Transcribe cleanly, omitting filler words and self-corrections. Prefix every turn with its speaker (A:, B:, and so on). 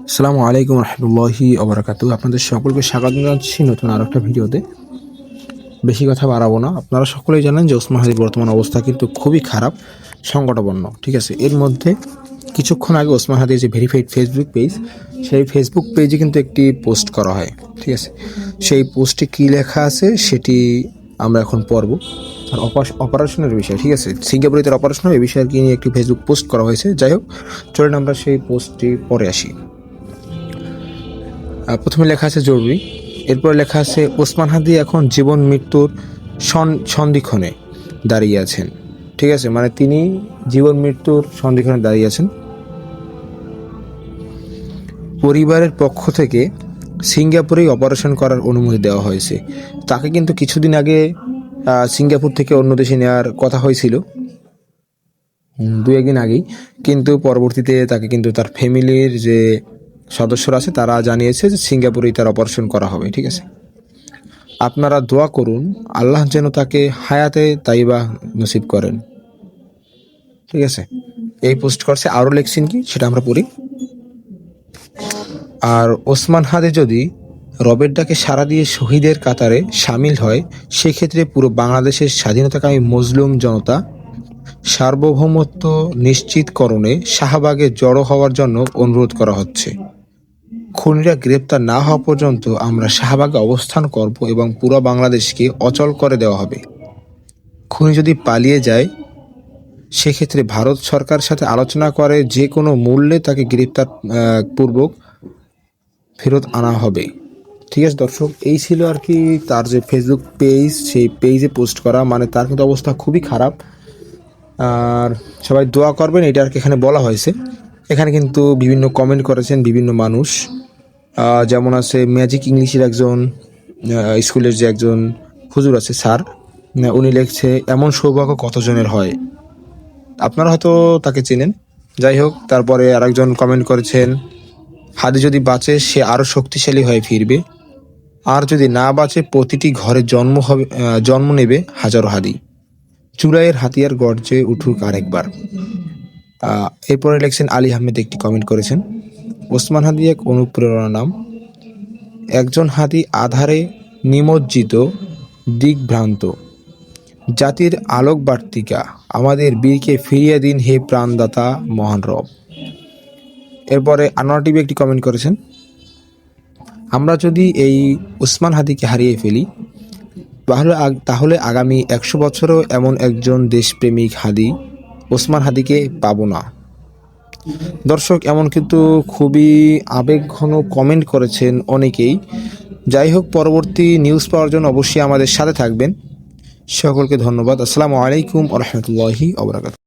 A: আসসালামু আলাইকুম রহমতুল্লাহি ওবরাকাতু। আপনাদের সকলকে স্বাগত জানাচ্ছি নতুন আর একটা ভিডিওতে। বেশি কথা বাড়াবো না। আপনারা সকলেই জানেন যে ওসমান হাদির বর্তমান অবস্থা কিন্তু খুবই খারাপ, সংকটাপন্ন। ঠিক আছে, এর মধ্যে কিছুক্ষণ আগে ওসমান হাদির যে ভেরিফাইড ফেসবুক পেজ, সেই ফেসবুক পেজে কিন্তু একটি পোস্ট করা হয়। ঠিক আছে, সেই পোস্টে কী লেখা আছে সেটি আমরা এখন পড়ব। আর অপারেশনের বিষয়, ঠিক আছে, সিঙ্গাপুরে তার অপারেশনের এই বিষয়ে নিয়ে একটি ফেসবুক পোস্ট করা হয়েছে। যাই হোক, চলেন আমরা সেই পোস্টটি পরে আসি। প্রথমে লেখা আছে জরুরি, এরপর লেখা আছে ওসমান হাদি এখন জীবন মৃত্যুর সন্ধিক্ষণে দাঁড়িয়ে আছেন। ঠিক আছে, মানে তিনি জীবন মৃত্যুর সন্ধিক্ষণে দাঁড়িয়ে আছেন। পরিবারের পক্ষ থেকে সিঙ্গাপুরেই অপারেশন করার অনুমতি দেওয়া হয়েছে। তাকে কিন্তু কিছুদিন আগে সিঙ্গাপুর থেকে অন্য দেশে নেওয়ার কথা হয়েছিল, দু একদিন আগেই, কিন্তু পরবর্তীতে তাকে কিন্তু তার ফ্যামিলির যে সদস্যরা আছে তারা জানিয়েছে যে সিঙ্গাপুরেই তার অপারেশন করা হবে। ঠিক আছে, আপনারা দোয়া করুন আল্লাহ যেন তাকে হায়াতে তাইবা নসিব করেন। ঠিক আছে, এই পোস্ট করছে। আরও লেখছেন কি সেটা আমরা পড়ি। আর ওসমান হাদি যদি রবের ডাকে সাড়া দিয়ে শহীদের কাতারে সামিল হয়, সেক্ষেত্রে পুরো বাংলাদেশের স্বাধীনতাকামী মজলুম জনতা সার্বভৌমত্ব নিশ্চিতকরণে শাহবাগে জড়ো হওয়ার জন্য অনুরোধ করা হচ্ছে। খুনিরা গ্রেপ্তার না হওয়া পর্যন্ত আমরা শাহবাগে অবস্থান করব এবং পুরো বাংলাদেশকে অচল করে দেওয়া হবে। খুনি যদি পালিয়ে যায়, সেক্ষেত্রে ভারত সরকারের সাথে আলোচনা করে যে কোনো মূল্যে তাকে গ্রেপ্তার পূর্বক ফেরত আনা হবে। ঠিক আছে দর্শক, এই ছিল আর কি তার যে ফেসবুক পেজ, সেই পেজে পোস্ট করা। মানে তার কিন্তু অবস্থা খুবই খারাপ। আর সবাই দোয়া করবেন, এটা আর কি এখানে বলা হয়েছে। এখানে কিন্তু বিভিন্ন কমেন্ট করেছেন বিভিন্ন মানুষ, যেমন আছে ম্যাজিক ইংলিশের একজন স্কুলের যে একজন হুজুর আছে স্যার, উনি লিখছে এমন সৌভাগ্য কতজনের হয়, আপনারা হয়তো তাকে চেনেন। যাই হোক, তারপরে আরেকজন কমেন্ট করেছেন হাদি যদি বাঁচে সে আরও শক্তিশালী হয়ে ফিরবে, আর যদি না বাঁচে প্রতিটি ঘরে জন্ম নেবে হাজারো হাদি, চুরাইয়ের হাতিয়ার গর্জে উঠুক আরেকবার। এরপরে লিখছেন আলী আহমেদ একটি কমেন্ট করেছেন ওসমান হাদি এক অনুপ্রেরণা নাম, একজন হাদি আধারে নিমজ্জিত দিকভ্রান্ত জাতির আলোক বার্তিকা, আমাদের বীরকে ফিরিয়ে দিন হে প্রাণদাতা মহান রব। এরপরে আনোয়ার টিভি একটি কমেন্ট করেছেন আমরা যদি এই ওসমান হাদিকে হারিয়ে ফেলি তাহলে আগামী 100 বছরও এমন একজন দেশপ্রেমিক হাদি ওসমান হাদিকে পাবো না। দর্শক, এমন কিন্তু খুবই আবেগঘন কমেন্ট করেছেন অনেকেই। যাই হোক, পরবর্তী নিউজ পাওয়ার জন্য অবশ্যই আমাদের সাথে থাকবেন। সকলকে ধন্যবাদ। আসসালামু আলাইকুম ওয়া রাহমাতুল্লাহি ওয়া বারাকাতুহু।